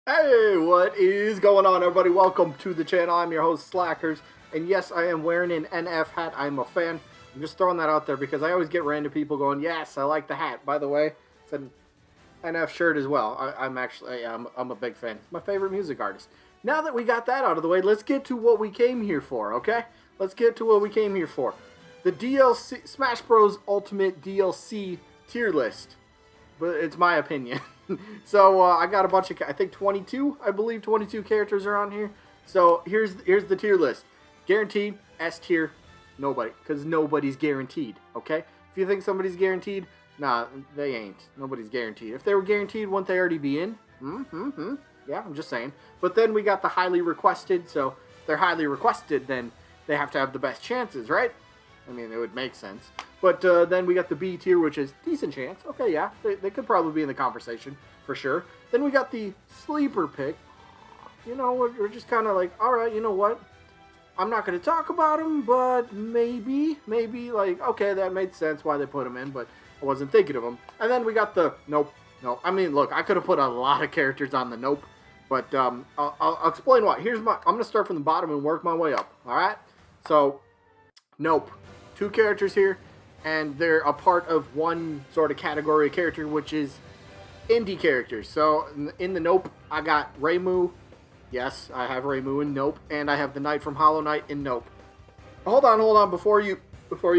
Hey, what is going on, everybody? Welcome to the channel. I'm your host, Slackerz, and yes, I am wearing an NF hat. I'm a fan. I'm just throwing that out there because I always get random people going, yes, I like the hat. By the way, it's an NF shirt as well. I'm a big fan. It's my favorite music artist. Now that we got that out of the way, let's get to what we came here for, okay? Let's get to what we came here for. The DLC, Smash Bros. Ultimate DLC tier list. But it's my opinion. So I got a bunch of, I think 22, I believe 22 characters are on here. So here's the tier list. Guaranteed, S tier, nobody, because nobody's guaranteed, okay? If you think somebody's guaranteed, nah, they ain't. Nobody's guaranteed. If they were guaranteed, wouldn't they already be in? Yeah, I'm just saying. But then we got the highly requested, so if they're highly requested, then they have to have the best chances, right? I mean, it would make sense. But then we got the B tier, which is decent chance. Okay, yeah, they could probably be in the conversation, for sure. Then we got the sleeper pick. You know, we're just kind of like, alright, you know what? I'm not going to talk about them, but maybe, like, okay, that made sense why they put them in, but I wasn't thinking of them. And then we got the nope. I mean, look, I could have put a lot of characters on the nope, but I'll explain why. I'm going to start from the bottom and work my way up, alright? So, nope. 2 characters here, and they're a part of one sort of category of character, which is indie characters. So in the nope, I got Reimu. Yes, I have Reimu in nope, and I have the Knight from Hollow Knight in nope. Hold on, before you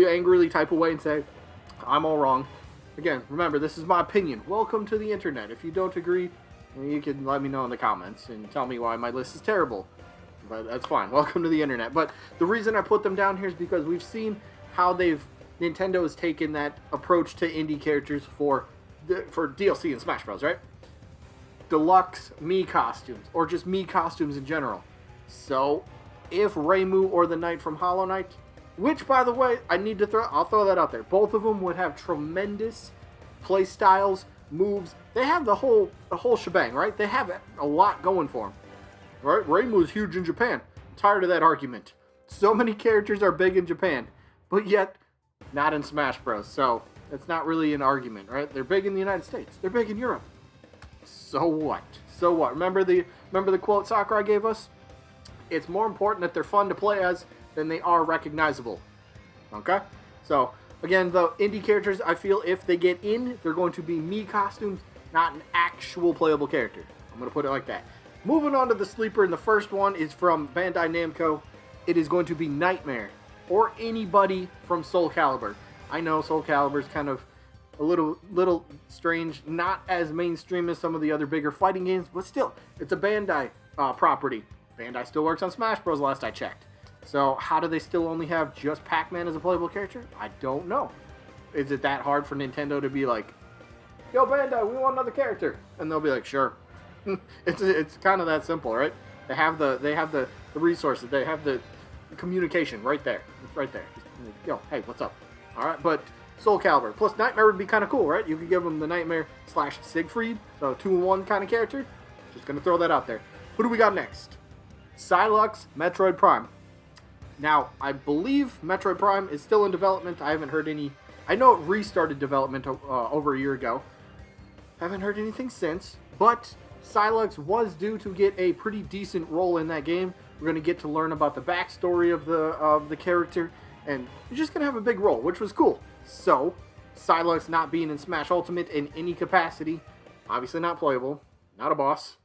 angrily type away and say I'm all wrong. Again, remember, this is my opinion. Welcome to the internet. If you don't agree, you can let me know in the comments and tell me why my list is terrible. But that's fine. Welcome to the internet. But the reason I put them down here is because we've seen how Nintendo has taken that approach to indie characters for DLC in Smash Bros, right? Deluxe Mii costumes, or just Mii costumes in general. So, if Reimu or the Knight from Hollow Knight, which, by the way, I'll throw that out there. Both of them would have tremendous play styles, moves. They have the whole shebang, right? They have a lot going for them, right? Reimu's huge in Japan. I'm tired of that argument. So many characters are big in Japan, but yet not in Smash Bros. So it's not really an argument, right? They're big in the United States. They're big in Europe. So what? So what? Remember the quote Sakurai gave us? It's more important that they're fun to play as than they are recognizable. Okay? So again, the indie characters, I feel if they get in, they're going to be Mii costumes, not an actual playable character. I'm going to put it like that. Moving on to the sleeper, and the first one is from Bandai Namco. It is going to be Nightmare, or anybody from Soul Calibur. I know Soul Calibur is kind of a little strange, not as mainstream as some of the other bigger fighting games, but still, it's a Bandai property. Bandai still works on Smash Bros. Last I checked. So how do they still only have just Pac-Man as a playable character? I don't know. Is it that hard for Nintendo to be like, yo Bandai, we want another character? And they'll be like, sure. It's kind of that simple, right? They have the resources, they have the communication right there. It's right there. Yo, hey, what's up? All right, but Soul Calibur plus Nightmare would be kind of cool, right? You could give them the Nightmare / Siegfried, so 2-in-1 kind of character. Just gonna throw that out there. Who do we got next? Psylux, Metroid Prime. Now, I believe Metroid Prime is still in development. I haven't heard any. I know it restarted development over a year ago. Haven't heard anything since, but Psylux was due to get a pretty decent role in that game. We're going to get to learn about the backstory of the character, and he's just going to have a big role, which was cool. So, Psylux not being in Smash Ultimate in any capacity, obviously not playable, not a boss,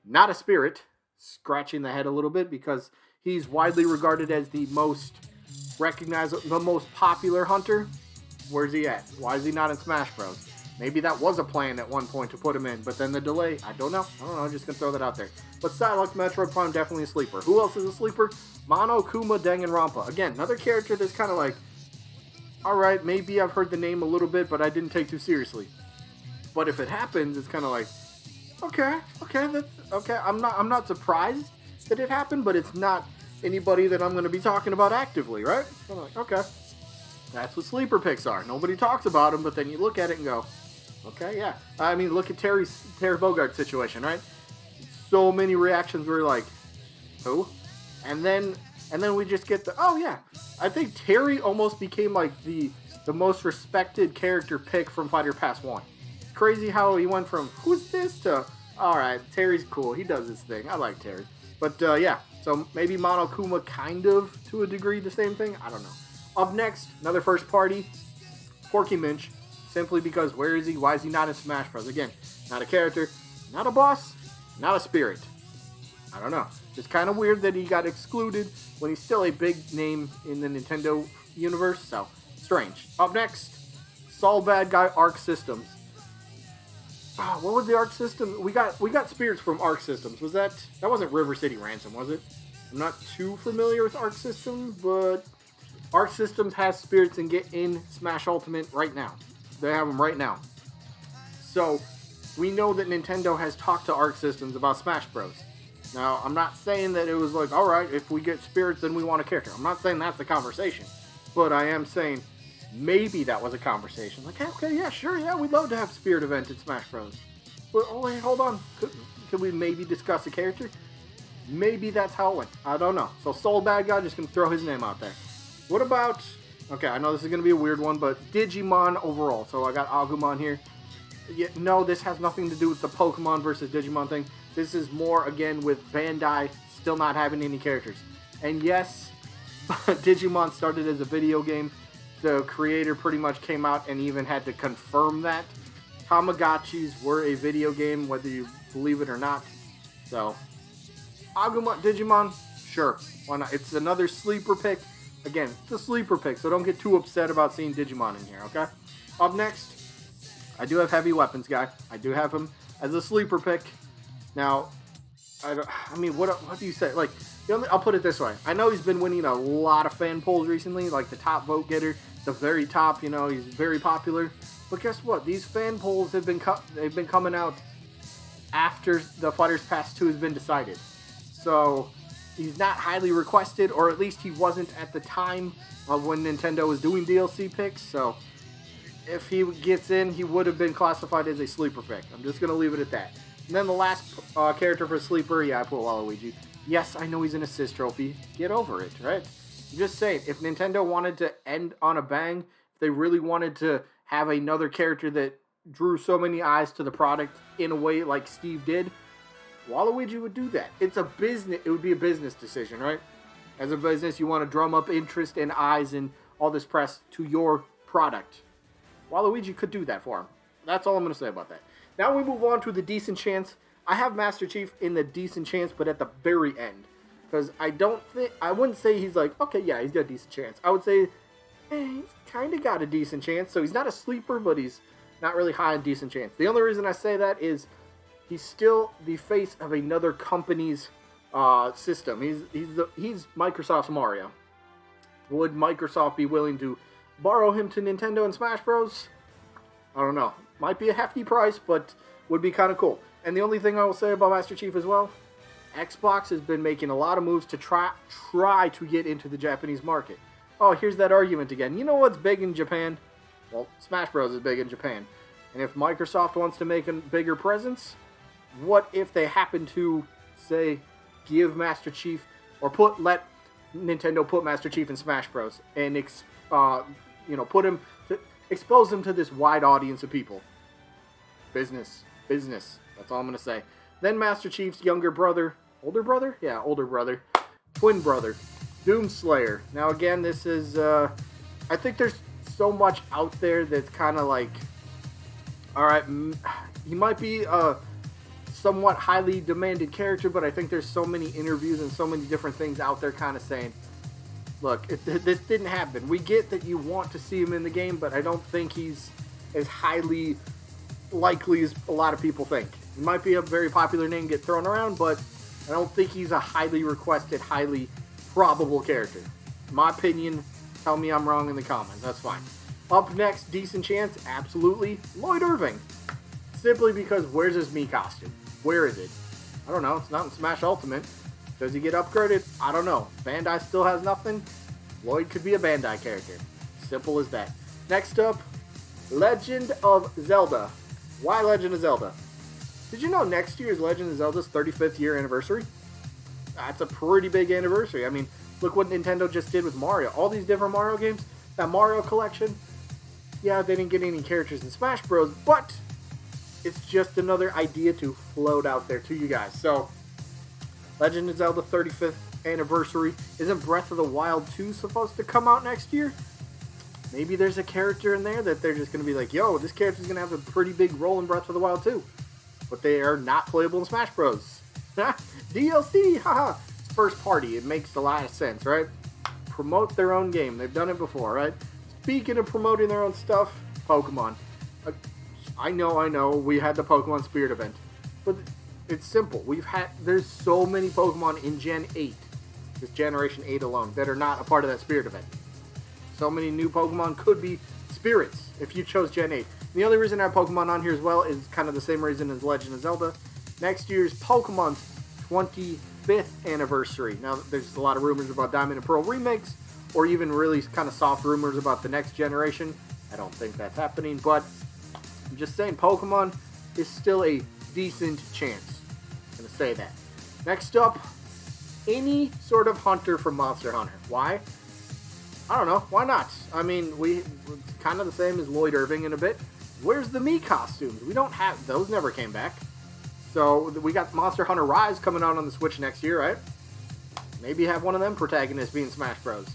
not a spirit, scratching the head a little bit because he's widely regarded as the most recognizable, the most popular hunter. Where's he at? Why is he not in Smash Bros? Maybe that was a plan at one point to put him in, but then the delay, I don't know. I'm just going to throw that out there. But Psylux, Metroid Prime, definitely a sleeper. Who else is a sleeper? Monokuma Danganronpa. Again, another character that's kind of like, alright, maybe I've heard the name a little bit, but I didn't take too seriously. But if it happens, it's kind of like, okay, that's okay. I'm not surprised that it happened, but it's not anybody that I'm going to be talking about actively, right? I'm like, okay. That's what sleeper picks are. Nobody talks about them, but then you look at it and go, okay, yeah. I mean, look at Terry Bogart's situation, right? So many reactions were like, who? And then we just get the, oh yeah. I think Terry almost became like the most respected character pick from Fighter Pass 1. It's crazy how he went from, who's this, to, Alright, Terry's cool. He does his thing. I like Terry. But yeah, so maybe Monokuma kind of, to a degree, the same thing? I don't know. Up next, another first party, Porky Minch. Simply because, where is he? Why is he not in Smash Bros? Again, not a character, not a boss, not a spirit. I don't know. It's kind of weird that he got excluded when he's still a big name in the Nintendo universe, so strange. Up next, Sol Bad Guy Arc Systems. Oh, what was the Arc System? We got spirits from Arc Systems. Was that wasn't River City Ransom, was it? I'm not too familiar with Arc Systems, but Arc Systems has spirits and get in Smash Ultimate right now. They have them right now. So we know that Nintendo has talked to Arc Systems about Smash Bros. Now, I'm not saying that it was like, alright, if we get spirits, then we want a character. I'm not saying that's the conversation. But I am saying maybe that was a conversation. Like, okay, yeah, sure, yeah, we'd love to have Spirit event in Smash Bros. But, oh, wait, hold on. Could we maybe discuss a character? Maybe that's how it went. I don't know. So, Sol Bad Guy, just going to throw his name out there. What about, okay, I know this is going to be a weird one, but Digimon overall. So, I got Agumon here. Yeah, no, this has nothing to do with the Pokemon versus Digimon thing. This is more, again, with Bandai still not having any characters. And yes, Digimon started as a video game. The creator pretty much came out and even had to confirm that. Tamagotchis were a video game, whether you believe it or not. So, Agumon, Digimon, sure, why not? It's another sleeper pick. Again, it's a sleeper pick, so don't get too upset about seeing Digimon in here, okay? Up next, I do have Heavy Weapons Guy. I do have him as a sleeper pick. Now, I mean, what do you say? Like, I'll put it this way. I know he's been winning a lot of fan polls recently, like the top vote getter, the very top, you know, he's very popular. But guess what? These fan polls have been they've been coming out after the Fighters Pass 2 has been decided. So, he's not highly requested, or at least he wasn't at the time of when Nintendo was doing DLC picks. So, if he gets in, he would have been classified as a sleeper pick. I'm just going to leave it at that. And then the last character for sleeper, yeah, I put Waluigi. Yes, I know he's an assist trophy. Get over it, right? I'm just saying, if Nintendo wanted to end on a bang, if they really wanted to have another character that drew so many eyes to the product in a way like Steve did, Waluigi would do that. It's a business. It would be a business decision, right? As a business, you want to drum up interest and eyes and all this press to your product. Waluigi could do that for him. That's all I'm going to say about that. Now we move on to the decent chance. I have Master Chief in the decent chance, but at the very end. Because I wouldn't say he's like, okay, yeah, he's got a decent chance. I would say, he's kind of got a decent chance. So he's not a sleeper, but he's not really high on decent chance. The only reason I say that is he's still the face of another company's system. He's Microsoft's Mario. Would Microsoft be willing to borrow him to Nintendo and Smash Bros? I don't know. Might be a hefty price, but would be kind of cool. And the only thing I will say about Master Chief as well, Xbox has been making a lot of moves to try to get into the Japanese market. Oh, here's that argument again. You know what's big in Japan? Well, Smash Bros. Is big in Japan. And if Microsoft wants to make a bigger presence, what if they happen to, say, give Master Chief, or let Nintendo put Master Chief in Smash Bros. And expose him to this wide audience of people. Business. That's all I'm going to say. Then Master Chief's younger brother, older brother, twin brother, Doomslayer. Now again, this is, I think there's so much out there that's kind of like, alright, he might be a somewhat highly demanded character, but I think there's so many interviews and so many different things out there kind of saying, look, this didn't happen. We get that you want to see him in the game, but I don't think he's as highly likely as a lot of people think. He might be a very popular name, get thrown around, but I don't think he's a highly requested, highly probable character. In my opinion, tell me I'm wrong in the comments. That's fine. Up next, decent chance, absolutely, Lloyd Irving. Simply because, where's his Mii costume? Where is it? I don't know. It's not in Smash Ultimate. Does he get upgraded? I don't know. Bandai still has nothing. Lloyd could be a Bandai character. Simple as that. Next up, Legend of Zelda. Why Legend of Zelda? Did you know next year is Legend of Zelda's 35th year anniversary? That's a pretty big anniversary. I mean, look what Nintendo just did with Mario. All these different Mario games, that Mario collection, yeah, they didn't get any characters in Smash Bros, but it's just another idea to float out there to you guys. So, Legend of Zelda 35th anniversary. Isn't Breath of the Wild 2 supposed to come out next year? Maybe there's a character in there that they're just going to be like, yo, this character's going to have a pretty big role in Breath of the Wild 2. But they are not playable in Smash Bros. DLC, haha. It's first party. It makes a lot of sense, right? Promote their own game. They've done it before, right? Speaking of promoting their own stuff, Pokemon. I know, we had the Pokemon Spirit event. But it's simple. There's so many Pokemon in Gen 8, this Generation 8 alone, that are not a part of that Spirit event. So many new Pokemon could be Spirits if you chose Gen 8. The only reason I have Pokemon on here as well is kind of the same reason as Legend of Zelda. Next year's Pokemon's 25th anniversary. Now, there's a lot of rumors about Diamond and Pearl remakes, or even really kind of soft rumors about the next generation. I don't think that's happening, but I'm just saying Pokemon is still a decent chance. I'm going to say that. Next up, any sort of hunter from Monster Hunter. Why? I don't know. Why not? I mean, it's kind of the same as Lloyd Irving in a bit. Where's the Mii costumes? We don't have... Those never came back. So, we got Monster Hunter Rise coming out on the Switch next year, right? Maybe have one of them protagonists be in Smash Bros.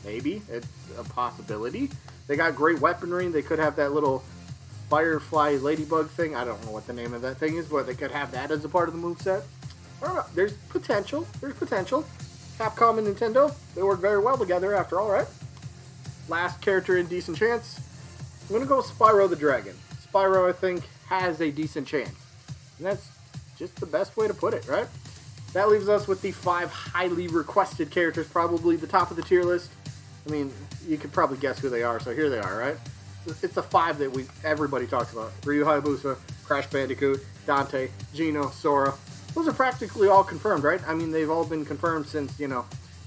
Maybe. It's a possibility. They got great weaponry. They could have that little Firefly Ladybug thing. I don't know what the name of that thing is, but they could have that as a part of the moveset. I don't know. There's potential. Capcom and Nintendo, they work very well together after all, right? Last character in decent chance. I'm going to go with Spyro the Dragon. Spyro, I think, has a decent chance. And that's just the best way to put it, right? That leaves us with the 5 highly requested characters, probably the top of the tier list. I mean, you could probably guess who they are, so here they are, right? It's the 5 that everybody talks about. Ryu Hayabusa, Crash Bandicoot, Dante, Geno, Sora. Those are practically all confirmed, right? I mean, they've all been confirmed since,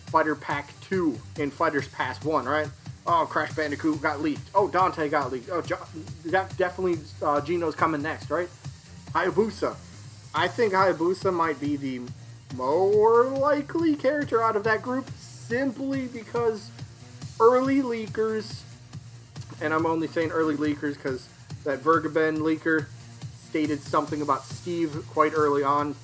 Fighter Pack 2 in Fighters Pass 1, right? Oh, Crash Bandicoot got leaked. Oh, Dante got leaked. Oh, definitely Geno's coming next, right? Hayabusa. I think Hayabusa might be the more likely character out of that group, simply because early leakers, and I'm only saying early leakers because that Vergaben leaker stated something about Steve quite early on,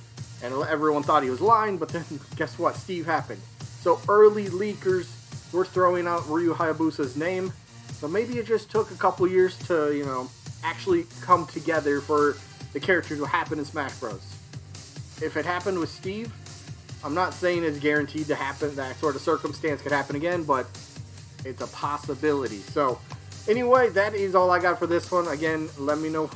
and everyone thought he was lying, but then guess what? Steve happened. So early leakers were throwing out Ryu Hayabusa's name, so maybe it just took a couple years to, actually come together for the character to happen in Smash Bros. If it happened with Steve, I'm not saying it's guaranteed to happen, that sort of circumstance could happen again, but it's a possibility. So, anyway, that is all I got for this one. Again, let me know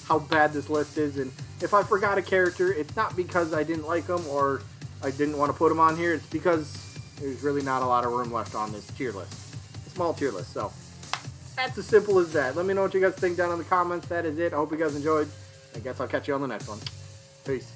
how bad this list is, and if I forgot a character, it's not because I didn't like them or I didn't want to put them on here. It's because there's really not a lot of room left on this tier list. A small tier list, so that's as simple as that. Let me know what you guys think down in the comments. That is it. I hope you guys enjoyed. I guess I'll catch you on the next one. Peace.